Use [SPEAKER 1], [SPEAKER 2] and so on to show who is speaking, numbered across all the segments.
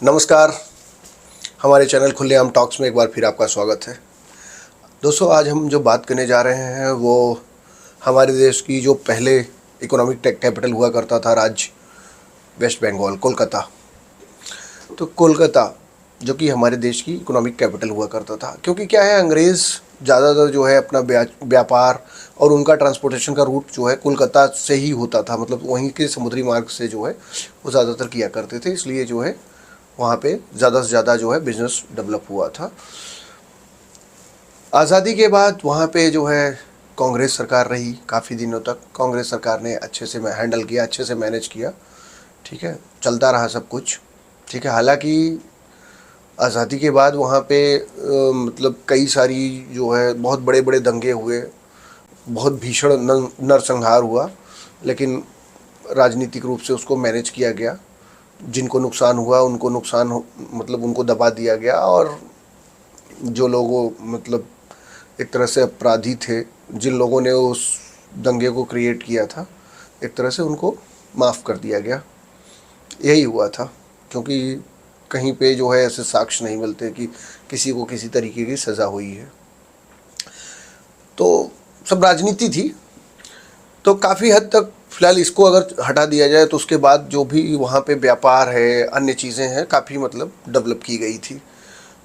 [SPEAKER 1] नमस्कार। हमारे चैनल खुलेआम टॉक्स में एक बार फिर आपका स्वागत है। दोस्तों, आज हम जो बात करने जा रहे हैं वो हमारे देश की जो पहले इकोनॉमिक कैपिटल हुआ करता था राज्य वेस्ट बंगाल, कोलकाता। तो कोलकाता जो कि हमारे देश की इकोनॉमिक कैपिटल हुआ करता था, क्योंकि क्या है, अंग्रेज़ ज़्यादातर जो है अपना व्यापार और उनका ट्रांसपोर्टेशन का रूट जो है कोलकाता से ही होता था। मतलब वहीं के समुद्री मार्ग से जो है वो ज़्यादातर किया करते थे, इसलिए जो है वहाँ पे ज़्यादा से ज़्यादा जो है बिज़नेस डेवलप हुआ था। आज़ादी के बाद वहाँ पे जो है कांग्रेस सरकार रही काफ़ी दिनों तक। कांग्रेस सरकार ने अच्छे से हैंडल किया, अच्छे से मैनेज किया, ठीक है, चलता रहा सब कुछ, ठीक है। हालांकि आज़ादी के बाद वहाँ पे मतलब कई सारी जो है बहुत बड़े बड़े दंगे हुए, बहुत भीषण नरसंहार हुआ, लेकिन राजनीतिक रूप से उसको मैनेज किया गया। जिनको नुकसान हुआ उनको मतलब उनको दबा दिया गया, और जो लोगों मतलब एक तरह से अपराधी थे, जिन लोगों ने उस दंगे को क्रिएट किया था, एक तरह से उनको माफ़ कर दिया गया। यही हुआ था, क्योंकि कहीं पे जो है ऐसे साक्ष्य नहीं मिलते कि किसी को किसी तरीके की सज़ा हुई है। तो सब राजनीति थी। तो काफ़ी हद तक फ़िलहाल इसको अगर हटा दिया जाए तो उसके बाद जो भी वहाँ पे व्यापार है, अन्य चीज़ें हैं, काफ़ी मतलब डेवलप की गई थी।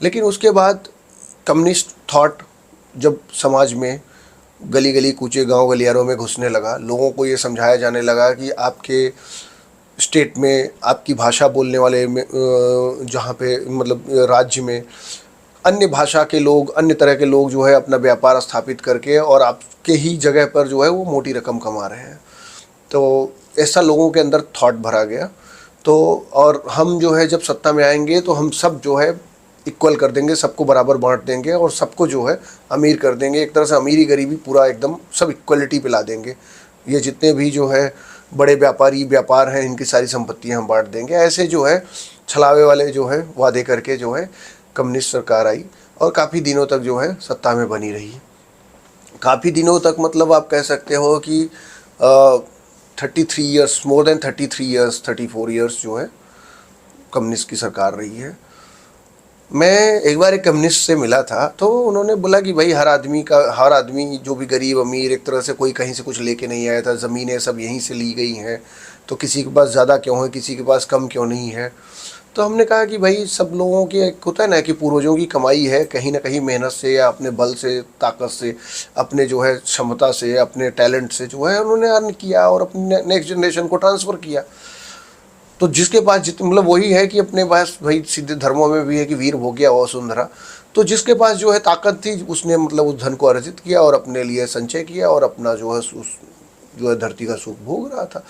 [SPEAKER 1] लेकिन उसके बाद कम्युनिस्ट थॉट जब समाज में गली गली कूचे गांव गलियारों में घुसने लगा, लोगों को ये समझाया जाने लगा कि आपके स्टेट में आपकी भाषा बोलने वाले में जहाँ पे मतलब राज्य में अन्य भाषा के लोग, अन्य तरह के लोग जो है अपना व्यापार स्थापित करके और आपके ही जगह पर जो है वो मोटी रकम कमा रहे हैं। तो ऐसा लोगों के अंदर थॉट भरा गया। तो और हम जो है जब सत्ता में आएंगे तो हम सब जो है इक्वल कर देंगे, सबको बराबर बांट देंगे और सबको जो है अमीर कर देंगे। एक तरह से अमीरी गरीबी पूरा एकदम सब इक्वलिटी पे ला देंगे। ये जितने भी जो है बड़े व्यापार हैं, इनकी सारी संपत्तियां हम बांट देंगे। ऐसे जो है छलावे वाले जो है वादे करके जो है कम्युनिस्ट सरकार आई और काफ़ी दिनों तक जो है सत्ता में बनी रही। काफ़ी दिनों तक मतलब आप कह सकते हो कि 33 years, more than 33 years, 34 years जो है कम्युनिस्ट की सरकार रही है। मैं एक बार एक कम्युनिस्ट से मिला था, तो उन्होंने बोला कि भाई हर आदमी जो भी गरीब अमीर, एक तरह से कोई कहीं से कुछ लेके नहीं आया था, ज़मीनें सब यहीं से ली गई हैं, तो किसी के पास ज़्यादा क्यों है, किसी के पास कम क्यों नहीं है। तो हमने कहा कि भाई सब लोगों के एक होता है ना कि पूर्वजों की कमाई है, कहीं ना कहीं मेहनत से या अपने बल से, ताकत से, अपने जो है क्षमता से, अपने टैलेंट से जो है उन्होंने अर्न किया और अपने नेक्स्ट जनरेशन को ट्रांसफ़र किया। तो जिसके पास मतलब वही है कि अपने पास भाई सीधे धर्मों में भी है कि वीर भोग्या वसुंधरा। तो जिसके पास जो है ताकत थी उसने मतलब उस धन को अर्जित किया और अपने लिए संचय किया और अपना जो है उस जो है धरती का सुख भोग रहा था।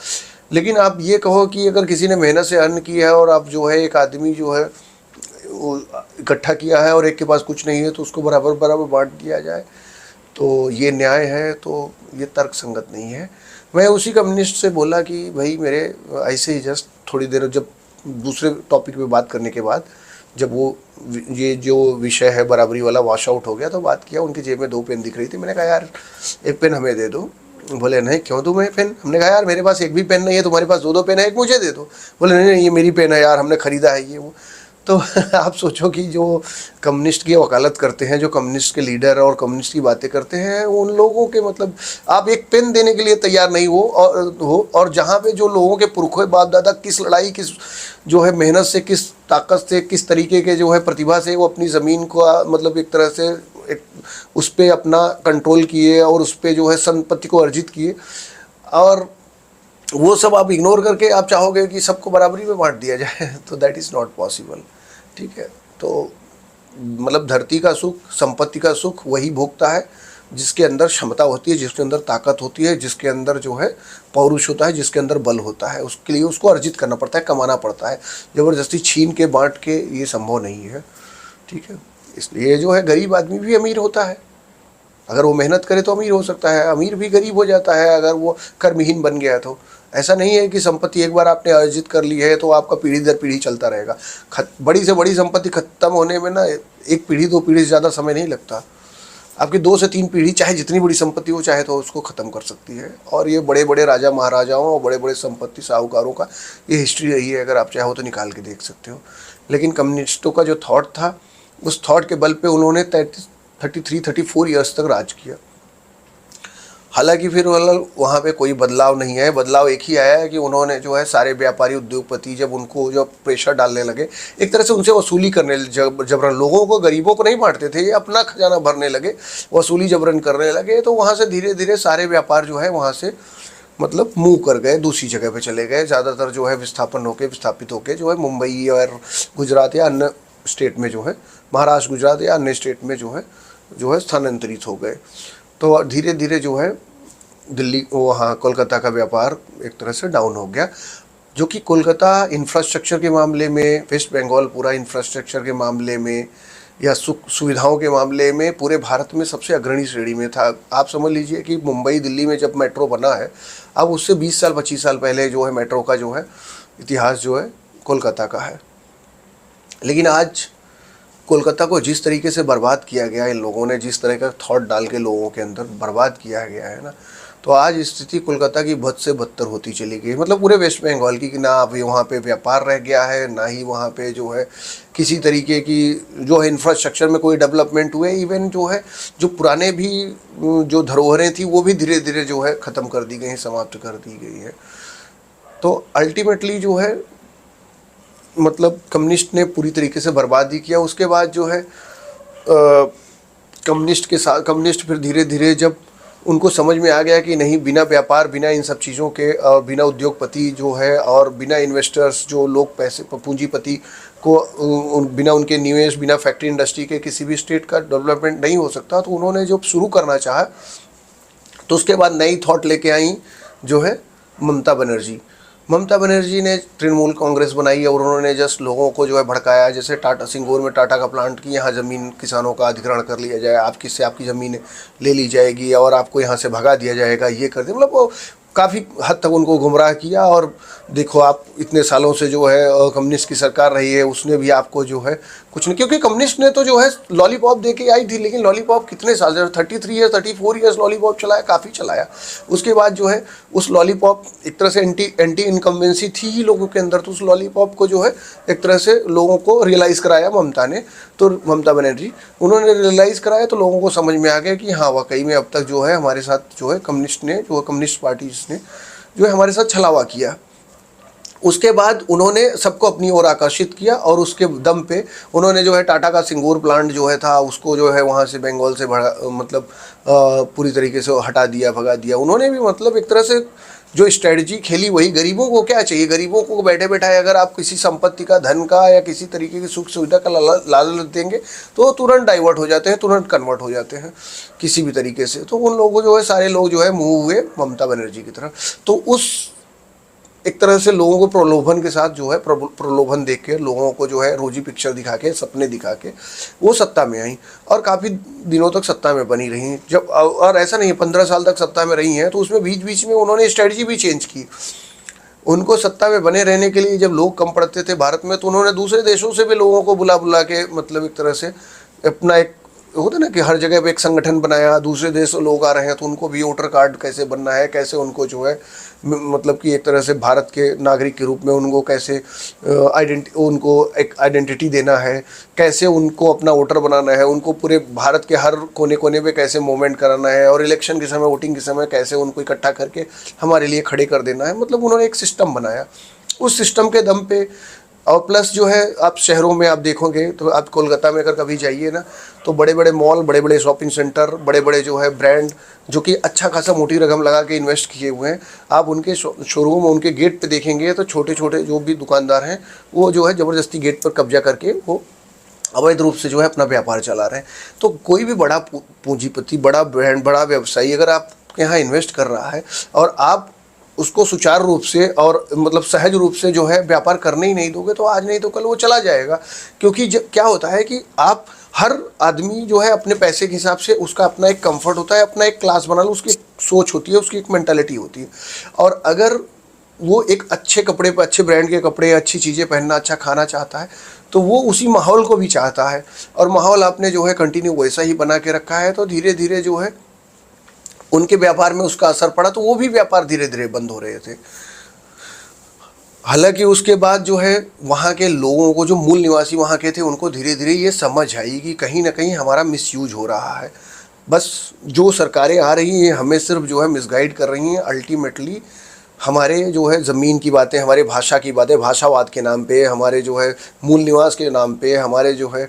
[SPEAKER 1] लेकिन आप ये कहो कि अगर किसी ने मेहनत से अर्न किया है और आप जो है एक आदमी जो है इकट्ठा किया है और एक के पास कुछ नहीं है तो उसको बराबर बराबर बांट दिया जाए, तो ये न्याय है? तो ये तर्क संगत नहीं है। मैं उसी कम्युनिस्ट से बोला कि भाई मेरे ऐसे ही जस्ट थोड़ी देर जब दूसरे टॉपिक पे बात करने के बाद जब वो ये जो विषय है बराबरी वाला वॉश आउट हो गया तो बात किया। उनकी जेब में 2 पेन दिख रही थी। मैंने कहा यार एक पेन हमें दे दो। बोले नहीं, क्यों दूँ मैं पेन? हमने कहा यार मेरे पास एक भी पेन नहीं है, तुम्हारे पास 2-2 पेन है, एक मुझे दे दो। बोले नहीं नहीं, ये मेरी पेन है यार, हमने ख़रीदा है ये वो। तो आप सोचो कि जो कम्युनिस्ट की वकालत करते हैं, जो कम्युनिस्ट के लीडर और कम्युनिस्ट की बातें करते हैं, उन लोगों के मतलब आप एक पेन देने के लिए तैयार नहीं और जहाँ पे जो लोगों के पुरखे बाप दादा किस लड़ाई, किस जो है मेहनत से, किस ताकत से, किस तरीके के जो है प्रतिभा से वो अपनी ज़मीन को मतलब एक तरह से एक उस पर अपना कंट्रोल किए और उस पर जो है संपत्ति को अर्जित किए, और वो सब आप इग्नोर करके आप चाहोगे कि सबको बराबरी में बांट दिया जाए, तो दैट इज़ नॉट पॉसिबल। ठीक है, तो मतलब धरती का सुख, संपत्ति का सुख वही भोगता है जिसके अंदर क्षमता होती है, जिसके अंदर ताकत होती है, जिसके अंदर जो है पौरुष होता है, जिसके अंदर बल होता है। उसके लिए उसको अर्जित करना पड़ता है, कमाना पड़ता है। ज़बरदस्ती छीन के बांट के ये संभव नहीं है। ठीक है, इसलिए जो है गरीब आदमी भी अमीर होता है, अगर वो मेहनत करे तो अमीर हो सकता है। अमीर भी गरीब हो जाता है अगर वो कर्महीन बन गया तो। ऐसा नहीं है कि संपत्ति एक बार आपने अर्जित कर ली है तो आपका पीढ़ी दर पीढ़ी चलता रहेगा। बड़ी से बड़ी संपत्ति खत्म होने में ना 1 पीढ़ी 2 पीढ़ी से ज़्यादा समय नहीं लगता। आपकी 2 से 3 पीढ़ी, चाहे जितनी बड़ी संपत्ति हो, चाहे तो उसको ख़त्म कर सकती है। और ये बड़े बड़े राजा महाराजाओं और बड़े बड़े संपत्ति साहूकारों का ये हिस्ट्री रही है, अगर आप चाहो तो निकाल के देख सकते हो। लेकिन कम्युनिस्टों का जो थॉट था, उस थॉट के बल पे उन्होंने 33-34 ईयर्स तक राज किया। हालांकि फिर वहाँ पे कोई बदलाव नहीं है। बदलाव एक ही आया है कि उन्होंने जो है सारे व्यापारी उद्योगपति जब उनको जो प्रेशर डालने लगे, एक तरह से उनसे वसूली करने जबरन, लोगों को, गरीबों को नहीं बांटते थे, ये अपना खजाना भरने लगे, वसूली जबरन करने लगे। तो वहाँ से धीरे धीरे सारे व्यापार जो है वहाँ से मतलब मूव कर गए, दूसरी जगह पे चले गए। ज़्यादातर जो है विस्थापित होके जो है मुंबई और गुजरात या अन्य स्टेट में जो है, महाराष्ट्र, गुजरात या अन्य स्टेट में जो है स्थानांतरित हो गए। तो धीरे धीरे जो है दिल्ली, वहाँ कोलकाता का व्यापार एक तरह से डाउन हो गया, जो कि कोलकाता इंफ्रास्ट्रक्चर के मामले में, वेस्ट बंगाल पूरा इंफ्रास्ट्रक्चर के मामले में या सुख सुविधाओं के मामले में पूरे भारत में सबसे अग्रणी श्रेणी में था। आप समझ लीजिए कि मुंबई दिल्ली में जब मेट्रो बना है, अब उससे 20 साल 25 साल पहले जो है मेट्रो का जो है इतिहास जो है कोलकाता का है। लेकिन आज कोलकाता को जिस तरीके से बर्बाद किया गया, इन लोगों ने जिस तरह का थॉट डाल के लोगों के अंदर बर्बाद किया गया है ना, तो आज स्थिति कोलकाता की बद से बदतर होती चली गई। मतलब पूरे वेस्ट बंगाल की, कि ना अभी वहाँ पे व्यापार रह गया है, ना ही वहाँ पे जो है किसी तरीके की जो है इंफ्रास्ट्रक्चर में कोई डेवलपमेंट हुए। इवन जो है जो पुराने भी जो धरोहरें थी वो भी धीरे धीरे जो है ख़त्म कर दी गई हैं, समाप्त कर दी गई है। तो अल्टीमेटली जो है मतलब कम्युनिस्ट ने पूरी तरीके से बर्बाद ही किया। उसके बाद जो है कम्युनिस्ट फिर धीरे धीरे जब उनको समझ में आ गया कि नहीं, बिना व्यापार, बिना इन सब चीज़ों के और बिना उद्योगपति जो है और बिना इन्वेस्टर्स जो लोग पैसे पूंजीपति को बिना उनके निवेश, बिना फैक्ट्री इंडस्ट्री के किसी भी स्टेट का डेवलपमेंट नहीं हो सकता। तो उन्होंने जब शुरू करना चाहा तो उसके बाद नई थॉट लेके आई जो है ममता बनर्जी ने तृणमूल कांग्रेस बनाई और उन्होंने जस्ट लोगों को जो है भड़काया। जैसे टाटा सिंगूर में टाटा का प्लांट की यहाँ ज़मीन किसानों का अधिग्रहण कर लिया जाए, आपकी ज़मीन ले ली जाएगी और आपको यहाँ से भगा दिया जाएगा, ये कर दिया। मतलब वो काफ़ी हद तक उनको गुमराह किया। और देखो आप, इतने सालों से जो है कम्युनिस्ट की सरकार रही है, उसने भी आपको जो है कुछ नहीं, क्योंकि कम्युनिस्ट ने तो जो है लॉलीपॉप दे के आई थी, लेकिन लॉलीपॉप कितने साल, 34 ईयर्स लॉलीपॉप चलाया, काफ़ी चलाया। उसके बाद जो है उस लॉलीपॉप एक तरह से एंटी इनकम्बेंसी थी ही लोगों के अंदर, तो उस लॉलीपॉप को जो है एक तरह से लोगों को रियलाइज़ कराया ममता बनर्जी, उन्होंने रियलाइज़ कराया। तो लोगों को समझ में आ गया कि हाँ, वाकई में अब तक जो है हमारे साथ जो है कम्युनिस्ट पार्टी ने जो है हमारे साथ छलावा किया। उसके बाद उन्होंने सबको अपनी ओर आकर्षित किया और उसके दम पे उन्होंने जो है टाटा का सिंगूर प्लांट जो है था, उसको जो है वहाँ से बंगाल से मतलब पूरी तरीके से हटा दिया, भगा दिया। उन्होंने भी मतलब एक तरह से जो स्ट्रेटजी खेली, वही गरीबों को क्या चाहिए, गरीबों को बैठे बैठाए अगर आप किसी संपत्ति का, धन का या किसी तरीके की सुख सुविधा का लालच देंगे तो तुरंत डाइवर्ट हो जाते हैं, तुरंत कन्वर्ट हो जाते हैं किसी भी तरीके से। तो उन लोगों जो है सारे लोग जो है मूव हुए ममता बनर्जी की तरफ। तो उस एक तरह से लोगों को प्रलोभन के साथ जो है प्रलोभन देख के लोगों को जो है रोजी पिक्चर दिखा के, सपने दिखा के वो सत्ता में आई और काफ़ी दिनों तक सत्ता में बनी रही। जब, और ऐसा नहीं है 15 साल तक सत्ता में रही हैं, तो उसमें बीच बीच में उन्होंने स्ट्रेटजी भी चेंज की। उनको सत्ता में बने रहने के लिए जब लोग कम पड़ते थे भारत में, तो उन्होंने दूसरे देशों से भी लोगों को बुला के मतलब एक तरह से अपना एक होता ना कि हर जगह पे एक संगठन बनाया, दूसरे देश से लोग आ रहे हैं तो उनको भी वोटर कार्ड कैसे बनना है, कैसे उनको जो है मतलब कि एक तरह से भारत के नागरिक के रूप में उनको कैसे उनको एक आइडेंटिटी देना है, कैसे उनको अपना वोटर बनाना है, उनको पूरे भारत के हर कोने कोने पे कैसे मूवमेंट कराना है और इलेक्शन के समय, वोटिंग के समय कैसे उनको इकट्ठा करके हमारे लिए खड़े कर देना है। मतलब उन्होंने एक सिस्टम बनाया। उस सिस्टम के दम पे और प्लस जो है आप शहरों में आप देखोगे तो आप कोलकाता में अगर कभी जाइए ना, तो बड़े बड़े मॉल, बड़े बड़े शॉपिंग सेंटर, बड़े बड़े जो है ब्रांड जो कि अच्छा खासा मोटी रकम लगा के इन्वेस्ट किए हुए हैं, आप उनके शोरूम, उनके गेट पे देखेंगे तो छोटे छोटे जो भी दुकानदार हैं वो जो है ज़बरदस्ती गेट पर कब्जा करके वो अवैध रूप से जो है अपना व्यापार चला रहे हैं। तो कोई भी बड़ा पूंजीपति, बड़ा ब्रांड, बड़ा व्यवसायी अगर आपके यहाँ इन्वेस्ट कर रहा है और आप उसको सुचारू रूप से और मतलब सहज रूप से जो है व्यापार करने ही नहीं दोगे, तो आज नहीं तो कल वो चला जाएगा। क्योंकि क्या होता है कि आप हर आदमी जो है अपने पैसे के हिसाब से उसका अपना एक कंफर्ट होता है, अपना एक क्लास बना लो, उसकी सोच होती है, उसकी एक मेंटालिटी होती है। और अगर वो एक अच्छे कपड़े पर, अच्छे ब्रांड के कपड़े, अच्छी चीज़ें पहनना, अच्छा खाना चाहता है, तो वो उसी माहौल को भी चाहता है और माहौल आपने जो है कंटिन्यू वैसा ही बना के रखा है, तो धीरे धीरे जो है उनके व्यापार में उसका असर पड़ा, तो वो भी व्यापार धीरे धीरे बंद हो रहे थे। हालांकि उसके बाद जो है वहाँ के लोगों को, जो मूल निवासी वहाँ के थे, उनको धीरे धीरे ये समझ आई कि कहीं ना कहीं हमारा मिसयूज हो रहा है। बस जो सरकारें आ रही हैं हमें सिर्फ जो है मिसगाइड कर रही हैं। अल्टीमेटली हमारे जो है ज़मीन की बातें, हमारे भाषा की बातें, भाषावाद के नाम पे, हमारे जो है मूल निवास के नाम पे, हमारे जो है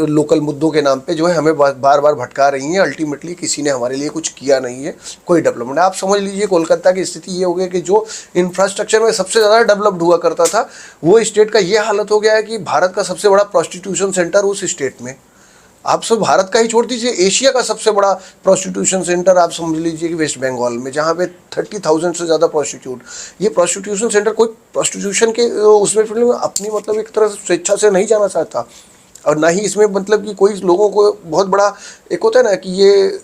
[SPEAKER 1] लोकल मुद्दों के नाम पे जो है हमें बार बार भटका रही हैं। अल्टीमेटली किसी ने हमारे लिए कुछ किया नहीं है, कोई डेवलपमेंट। आप समझ लीजिए कोलकाता की स्थिति ये हो गई कि जो इंफ्रास्ट्रक्चर में सबसे ज़्यादा डेवलप्ड हुआ करता था, वो स्टेट का ये हालत हो गया है कि भारत का सबसे बड़ा प्रोस्टिट्यूशन सेंटर उस स्टेट में। आप सब भारत का ही छोड़ दीजिए, एशिया का सबसे बड़ा प्रोस्टिट्यूशन सेंटर आप समझ लीजिए कि वेस्ट बंगाल में, जहाँ पे 30,000 से ज़्यादा प्रोस्टिट्यूट। ये प्रोस्टिट्यूशन सेंटर कोई प्रोस्टिट्यूशन के उसमें अपनी मतलब एक तरह से स्वेच्छा से नहीं जाना चाहता, और ना ही इसमें मतलब कि कोई लोगों को बहुत बड़ा एक होता है ना कि ये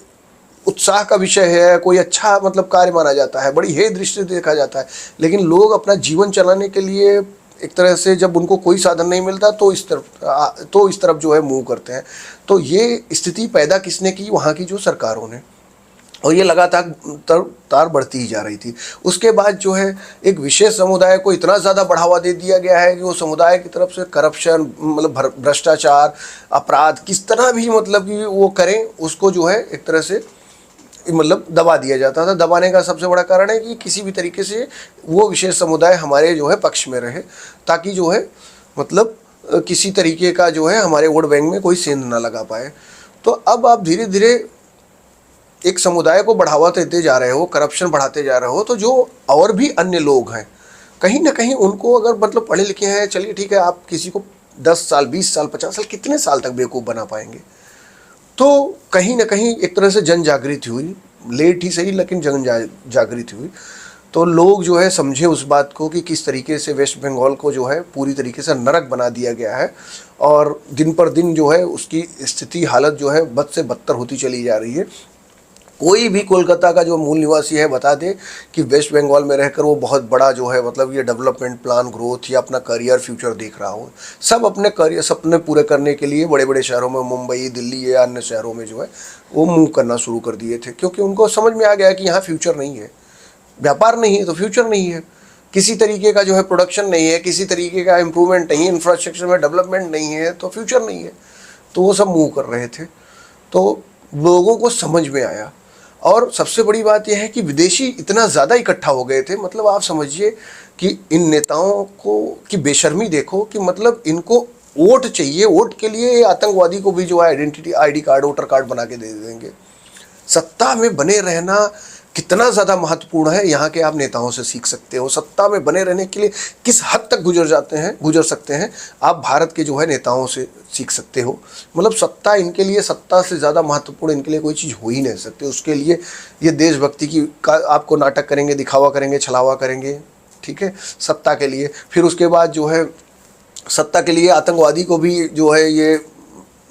[SPEAKER 1] उत्साह का विषय है, कोई अच्छा मतलब कार्य माना जाता है, बड़ी हे दृष्टि से देखा जाता है। लेकिन लोग अपना जीवन चलाने के लिए एक तरह से जब उनको कोई साधन नहीं मिलता तो इस तरफ जो है मूव करते हैं। तो ये स्थिति पैदा किसने की? वहाँ की जो सरकारों ने। और ये लगातार तार बढ़ती ही जा रही थी। उसके बाद जो है एक विशेष समुदाय को इतना ज़्यादा बढ़ावा दे दिया गया है कि वो समुदाय की तरफ से करप्शन, मतलब भ्रष्टाचार, अपराध किस तरह भी मतलब कि वो करें, उसको जो है एक तरह से मतलब दबा दिया जाता था। दबाने का सबसे बड़ा कारण है कि किसी भी तरीके से वो विशेष समुदाय हमारे जो है पक्ष में रहे, ताकि जो है मतलब किसी तरीके का जो है हमारे वोट बैंक में कोई सेंध ना लगा पाए। तो अब आप धीरे धीरे एक समुदाय को बढ़ावा देते जा रहे हो, करप्शन बढ़ाते जा रहे हो, तो जो और भी अन्य लोग हैं कहीं ना कहीं उनको अगर मतलब पढ़े लिखे हैं, चलिए ठीक है, आप किसी को 10 साल 20 साल 50 साल कितने साल तक बेवकूफ़ बना पाएंगे? तो कहीं ना कहीं एक तरह से जन जागृति हुई, लेट ही सही लेकिन जन जागृति हुई। तो लोग जो है समझे उस बात को कि किस तरीके से वेस्ट बंगाल को जो है पूरी तरीके से नरक बना दिया गया है, और दिन पर दिन जो है उसकी स्थिति हालत जो है बद से बदतर होती चली जा रही है। कोई भी कोलकाता का जो मूल निवासी है बता दे कि वेस्ट बंगाल में रहकर वो बहुत बड़ा जो है मतलब ये डेवलपमेंट प्लान, ग्रोथ या अपना करियर फ्यूचर देख रहा हो। सब अपने करियर सपने पूरे करने के लिए बड़े बड़े शहरों में, मुंबई, दिल्ली या अन्य शहरों में जो है वो मूव करना शुरू कर दिए थे, क्योंकि उनको समझ में आ गया कि यहाँ फ्यूचर नहीं है। व्यापार नहीं है तो फ्यूचर नहीं है, किसी तरीके का जो है प्रोडक्शन नहीं है, किसी तरीके का इम्प्रूवमेंट नहीं है, इंफ्रास्ट्रक्चर में डेवलपमेंट नहीं है, तो फ्यूचर नहीं है। तो वो सब मूव कर रहे थे। तो लोगों को समझ में आया। और सबसे बड़ी बात यह है कि विदेशी इतना ज़्यादा इकट्ठा हो गए थे, मतलब आप समझिए कि इन नेताओं को की बेशर्मी देखो कि मतलब इनको वोट चाहिए, वोट के लिए आतंकवादी को भी जो है identity ID card, voter card बना के दे देंगे। सत्ता में बने रहना कितना ज़्यादा महत्वपूर्ण है, यहाँ के आप नेताओं से सीख सकते हो। सत्ता में बने रहने के लिए किस हद तक गुजर सकते हैं आप भारत के जो है नेताओं से सीख सकते हो। मतलब सत्ता इनके लिए, सत्ता से ज़्यादा महत्वपूर्ण इनके लिए कोई चीज़ हो ही नहीं सकती। उसके लिए ये देशभक्ति की आपको नाटक करेंगे, दिखावा करेंगे, छलावा करेंगे, ठीक है, सत्ता के लिए। फिर उसके बाद जो है सत्ता के लिए आतंकवादी को भी जो है ये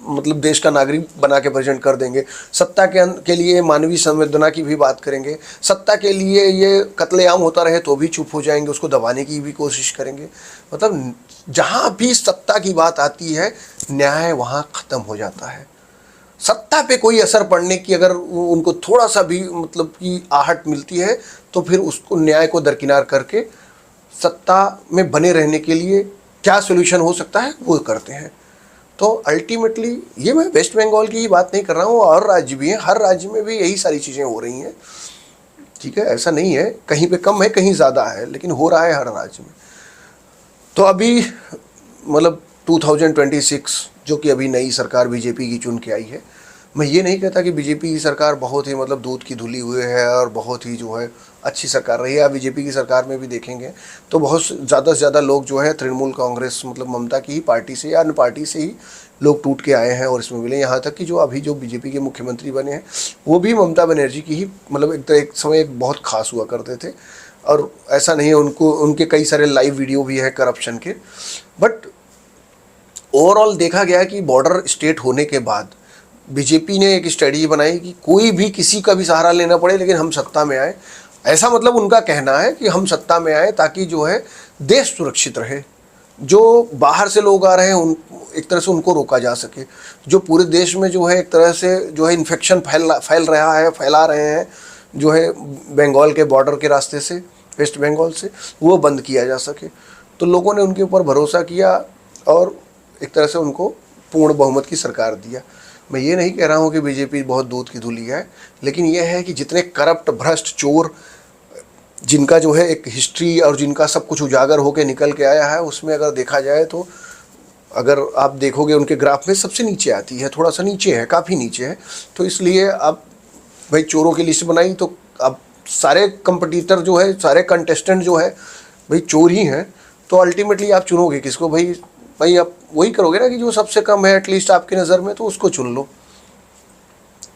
[SPEAKER 1] मतलब देश का नागरिक बना के प्रेजेंट कर देंगे। सत्ता के लिए मानवीय संवेदना की भी बात करेंगे। सत्ता के लिए ये कत्लेआम होता रहे तो भी चुप हो जाएंगे, उसको दबाने की भी कोशिश करेंगे। मतलब जहाँ भी सत्ता की बात आती है, न्याय वहाँ ख़त्म हो जाता है। सत्ता पे कोई असर पड़ने की अगर उनको थोड़ा सा भी मतलब कि आहट मिलती है, तो फिर उसको न्याय को दरकिनार करके सत्ता में बने रहने के लिए क्या सोल्यूशन हो सकता है वो करते हैं। तो अल्टीमेटली ये मैं वेस्ट बंगाल की ही बात नहीं कर रहा हूँ, और राज्य भी हैं, हर राज्य में भी यही सारी चीज़ें हो रही हैं, ठीक है। ऐसा नहीं है, कहीं पे कम है कहीं ज़्यादा है, लेकिन हो रहा है हर राज्य में। तो अभी मतलब 2026 जो कि अभी नई सरकार बीजेपी की चुन के आई है, मैं ये नहीं कहता कि बीजेपी की सरकार बहुत ही मतलब दूध की धुली हुई है और बहुत ही जो है अच्छी सरकार रही है। आप बीजेपी की सरकार में भी देखेंगे तो बहुत ज़्यादा से ज़्यादा लोग जो है तृणमूल कांग्रेस मतलब ममता की ही पार्टी से या अन्य पार्टी से ही लोग टूट के आए हैं और इसमें मिले। यहाँ तक कि जो अभी जो बीजेपी के मुख्यमंत्री बने हैं वो भी ममता बनर्जी की ही मतलब एक समय एक बहुत खास हुआ करते थे। और ऐसा नहीं है, उनके कई सारे लाइव वीडियो भी है करप्शन के। बट ओवरऑल देखा गया कि बॉर्डर स्टेट होने के बाद बीजेपी ने एक स्ट्रेटजी बनाई कि कोई भी किसी का भी सहारा लेना पड़े लेकिन हम सत्ता में आए। ऐसा मतलब उनका कहना है कि हम सत्ता में आए ताकि जो है देश सुरक्षित रहे, जो बाहर से लोग आ रहे हैं उन एक तरह से उनको रोका जा सके, जो पूरे देश में जो है एक तरह से जो है इन्फेक्शन फैला रहे हैं जो है बंगाल के बॉर्डर के रास्ते से वेस्ट बंगाल से, वो बंद किया जा सके। तो लोगों ने उनके ऊपर भरोसा किया और एक तरह से उनको पूर्ण बहुमत की सरकार दिया। मैं ये नहीं कह रहा हूँ कि बीजेपी बहुत दूध की धुली है, लेकिन यह है कि जितने करप्ट, भ्रष्ट, चोर, जिनका जो है एक हिस्ट्री और जिनका सब कुछ उजागर होकर निकल के आया है, उसमें अगर देखा जाए तो अगर आप देखोगे उनके ग्राफ में सबसे नीचे आती है, थोड़ा सा नीचे है, काफ़ी नीचे है। तो इसलिए अब भाई चोरों की लिस्ट बनाई तो अब सारे कंपटीटर जो है, सारे कंटेस्टेंट जो है भाई चोर ही हैं। तो अल्टीमेटली आप चुनोगे किसको? भाई आप वही करोगे ना कि जो सबसे कम है एटलीस्ट आपकी नज़र में, तो उसको चुन लो।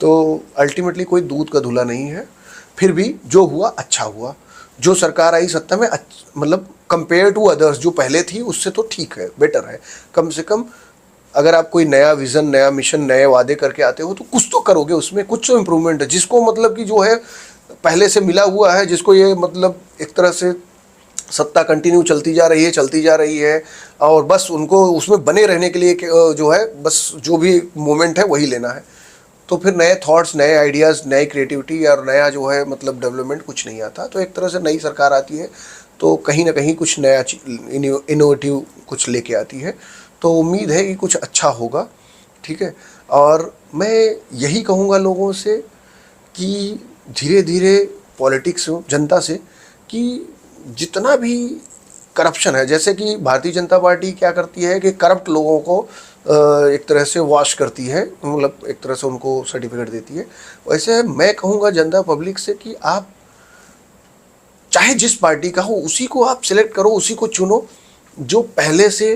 [SPEAKER 1] तो अल्टीमेटली कोई दूध का धुला नहीं है। फिर भी जो हुआ अच्छा हुआ। जो सरकार आई सत्ता में, मतलब कंपेयर टू अदर्स जो पहले थी उससे तो ठीक है, बेटर है। कम से कम अगर आप कोई नया विज़न, नया मिशन, नए वादे करके आते हो तो कुछ तो करोगे, उसमें कुछ तो इम्प्रूवमेंट है। जिसको मतलब कि जो है पहले से मिला हुआ है, जिसको ये मतलब एक तरह से सत्ता कंटिन्यू चलती जा रही है और बस उनको उसमें बने रहने के लिए जो है बस जो भी मोमेंट है वही लेना है। तो फिर नए थॉट्स, नए आइडियाज़, नई क्रिएटिविटी और नया जो है मतलब डेवलपमेंट कुछ नहीं आता। तो एक तरह से नई सरकार आती है तो कहीं ना कहीं कुछ नया इनोवेटिव कुछ लेके आती है। तो उम्मीद है कि कुछ अच्छा होगा, ठीक है। और मैं यही कहूँगा लोगों से कि धीरे धीरे पॉलिटिक्स, जनता से, कि जितना भी करप्शन है, जैसे कि भारतीय जनता पार्टी क्या करती है कि करप्ट लोगों को एक तरह से वॉश करती है, मतलब एक तरह से उनको सर्टिफिकेट देती है। वैसे मैं कहूँगा जनता पब्लिक से कि आप चाहे जिस पार्टी का हो उसी को आप सिलेक्ट करो, उसी को चुनो जो पहले से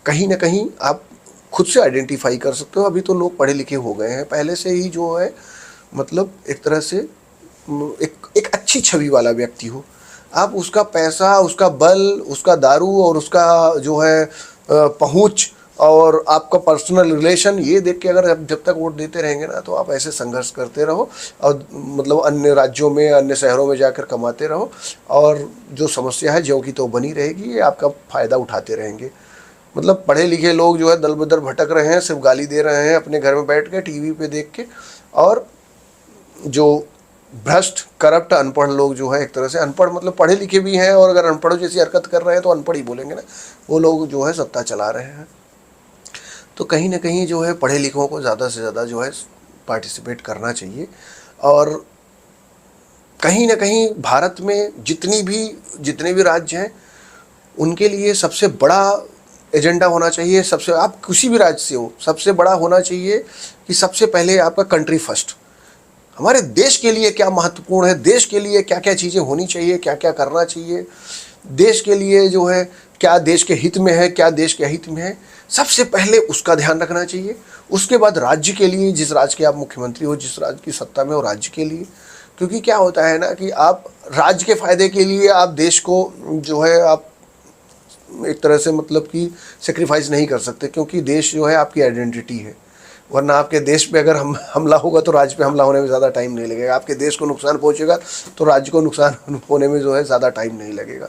[SPEAKER 1] कहीं ना कहीं आप खुद से आइडेंटिफाई कर सकते हो। अभी तो लोग पढ़े लिखे हो गए हैं, पहले से ही जो है मतलब एक तरह से एक अच्छी छवि वाला व्यक्ति हो। आप उसका पैसा, उसका बल, उसका दारू और उसका जो है पहुंच और आपका पर्सनल रिलेशन, ये देख के अगर जब तक वोट देते रहेंगे ना, तो आप ऐसे संघर्ष करते रहो और मतलब अन्य राज्यों में, अन्य शहरों में जाकर कमाते रहो और जो समस्या है ज्यों की तो बनी रहेगी, ये आपका फ़ायदा उठाते रहेंगे। मतलब पढ़े लिखे लोग जो है दल बदल भटक रहे हैं, सिर्फ गाली दे रहे हैं अपने घर में बैठ के टीवी पे देख के। और जो भ्रष्ट, करप्ट, अनपढ़ लोग जो है, एक तरह से अनपढ़ मतलब पढ़े लिखे भी हैं और अगर अनपढ़ों जैसी हरकत कर रहे हैं तो अनपढ़ ही बोलेंगे ना, वो लोग जो है सत्ता चला रहे हैं। तो कहीं ना कहीं जो है पढ़े लिखों को ज़्यादा से ज़्यादा जो है पार्टिसिपेट करना चाहिए। और कहीं ना कहीं भारत में जितने भी राज्य हैं उनके लिए सबसे बड़ा एजेंडा होना चाहिए, सबसे, आप किसी भी राज्य से हो, सबसे बड़ा होना चाहिए कि सबसे पहले आपका कंट्री फर्स्ट। हमारे देश के लिए क्या महत्वपूर्ण है, देश के लिए क्या क्या चीज़ें होनी चाहिए, क्या क्या करना चाहिए, देश के लिए जो है क्या देश के हित में है, क्या देश के हित में है, सबसे पहले उसका ध्यान रखना चाहिए। उसके बाद राज्य के लिए, जिस राज्य के आप मुख्यमंत्री हो, जिस राज्य की सत्ता में हो, राज्य के लिए। क्योंकि क्या होता है ना कि आप राज्य के फ़ायदे के लिए आप देश को जो है आप एक तरह से मतलब कि सेक्रीफाइस नहीं कर सकते, क्योंकि देश जो है आपकी आइडेंटिटी है। वरना आपके देश पे अगर हमला होगा तो राज्य पे हमला होने में ज़्यादा टाइम नहीं लगेगा। आपके देश को नुकसान पहुंचेगा तो राज्य को नुकसान होने में जो है ज़्यादा टाइम नहीं लगेगा।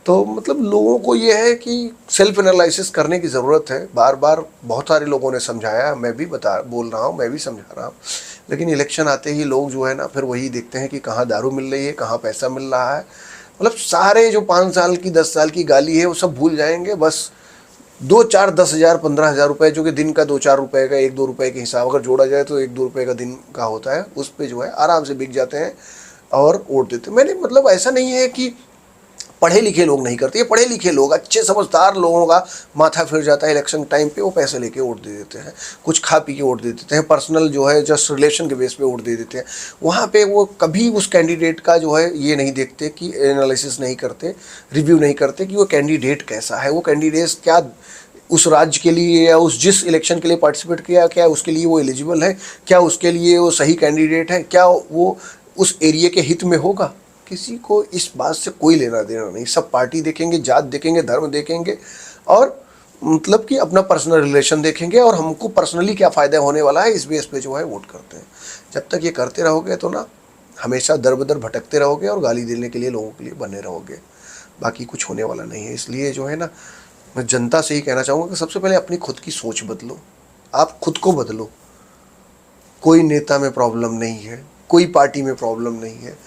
[SPEAKER 1] तो मतलब लोगों को ये है कि सेल्फ एनालिसिस करने की ज़रूरत है। बार बार बहुत सारे लोगों ने समझाया, मैं भी बोल रहा हूँ, मैं भी समझा रहा हूँ, लेकिन इलेक्शन आते ही लोग जो है ना फिर वही देखते हैं कि कहाँ दारू मिल रही है, कहाँ पैसा मिल रहा है। मतलब सारे जो 5 साल की, 10 साल की गाली है वो सब भूल जाएंगे। बस 2-4, 10,000, 15,000 रुपये, जो कि दिन का 2-4 रुपये का, 1-2 रुपये के हिसाब अगर जोड़ा जाए तो 1-2 रुपये का दिन का होता है, उस पर जो है आराम से बिक जाते हैं और वोट देते हैं। मैंने मतलब ऐसा नहीं है कि पढ़े लिखे लोग नहीं करते, ये पढ़े लिखे लोग, अच्छे समझदार लोगों का माथा फिर जाता है इलेक्शन टाइम पे, वो पैसे लेके वोट दे देते हैं, कुछ खा पी के वोट दे देते हैं, पर्सनल जो है जस्ट रिलेशन के बेस पे वोट दे देते हैं। वहाँ पे वो कभी उस कैंडिडेट का जो है ये नहीं देखते, कि एनालिसिस नहीं करते, रिव्यू नहीं करते कि वो कैंडिडेट कैसा है, वो कैंडिडेट क्या उस राज्य के लिए या उस जिस इलेक्शन के लिए पार्टिसिपेट किया, क्या उसके लिए वो एलिजिबल है, क्या उसके लिए वो सही कैंडिडेट है, क्या वो उस एरिया के हित में होगा। किसी को इस बात से कोई लेना देना नहीं। सब पार्टी देखेंगे, जात देखेंगे, धर्म देखेंगे और मतलब कि अपना पर्सनल रिलेशन देखेंगे और हमको पर्सनली क्या फ़ायदा होने वाला है, इस बेस पे जो है वोट करते हैं। जब तक ये करते रहोगे तो ना हमेशा दर बदर भटकते रहोगे और गाली देने के लिए लोगों के लिए बने रहोगे, बाकी कुछ होने वाला नहीं है। इसलिए जो है ना, मैं जनता से ही कहना चाहूँगा कि सबसे पहले अपनी खुद की सोच बदलो, आप खुद को बदलो। कोई नेता में प्रॉब्लम नहीं है, कोई पार्टी में प्रॉब्लम नहीं है।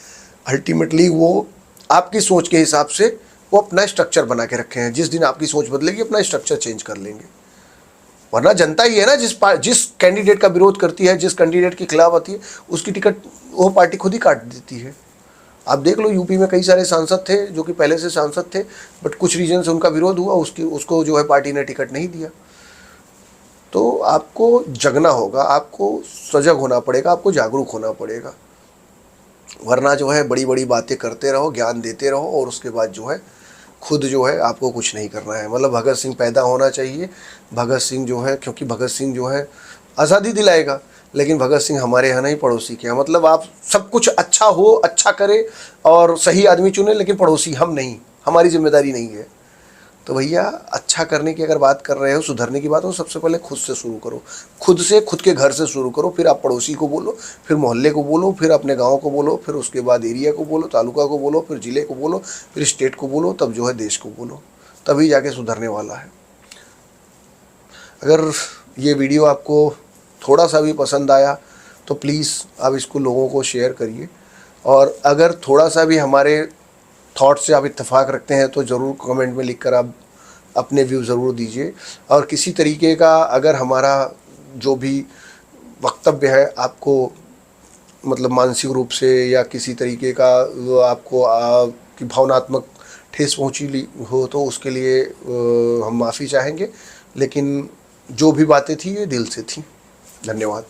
[SPEAKER 1] अल्टीमेटली वो आपकी सोच के हिसाब से वो अपना स्ट्रक्चर बना के रखे हैं। जिस दिन आपकी सोच बदलेगी अपना स्ट्रक्चर चेंज कर लेंगे। वरना जनता ही है ना जिस कैंडिडेट का विरोध करती है, जिस कैंडिडेट के खिलाफ आती है, उसकी टिकट वो पार्टी खुद ही काट देती है। आप देख लो, यूपी में कई सारे सांसद थे जो कि पहले से सांसद थे, बट कुछ रीजन से उनका विरोध हुआ, उसको जो है पार्टी ने टिकट नहीं दिया। तो आपको जगना होगा, आपको सजग होना पड़ेगा, आपको जागरूक होना पड़ेगा। वरना जो है बड़ी बड़ी बातें करते रहो, ज्ञान देते रहो, और उसके बाद जो है खुद जो है आपको कुछ नहीं करना है। मतलब भगत सिंह पैदा होना चाहिए। भगत सिंह जो है, क्योंकि भगत सिंह जो है आज़ादी दिलाएगा, लेकिन भगत सिंह हमारे यहाँ नहीं, पड़ोसी के यहाँ। मतलब आप सब कुछ अच्छा हो, अच्छा करे और सही आदमी चुने, लेकिन पड़ोसी हम नहीं, हमारी जिम्मेदारी नहीं है। तो भैया अच्छा करने की अगर बात कर रहे हो, सुधरने की बात हो, सबसे पहले खुद से शुरू करो। खुद से, खुद के घर से शुरू करो, फिर आप पड़ोसी को बोलो, फिर मोहल्ले को बोलो, फिर अपने गांव को बोलो, फिर उसके बाद एरिया को बोलो, तालुका को बोलो, फिर ज़िले को बोलो, फिर स्टेट को बोलो, तब जो है देश को बोलो, तभी जाके सुधरने वाला है। अगर ये वीडियो आपको थोड़ा सा भी पसंद आया तो प्लीज़ आप इसको लोगों को शेयर करिए। और अगर थोड़ा सा भी हमारे थॉट से आप इत्तेफाक रखते हैं तो ज़रूर कमेंट में लिखकर आप अपने व्यू ज़रूर दीजिए। और किसी तरीके का अगर हमारा जो भी वक्तव्य है आपको मतलब मानसिक रूप से या किसी तरीके का आपको की भावनात्मक ठेस पहुंची हो तो उसके लिए हम माफ़ी चाहेंगे। लेकिन जो भी बातें थी ये दिल से थी। धन्यवाद।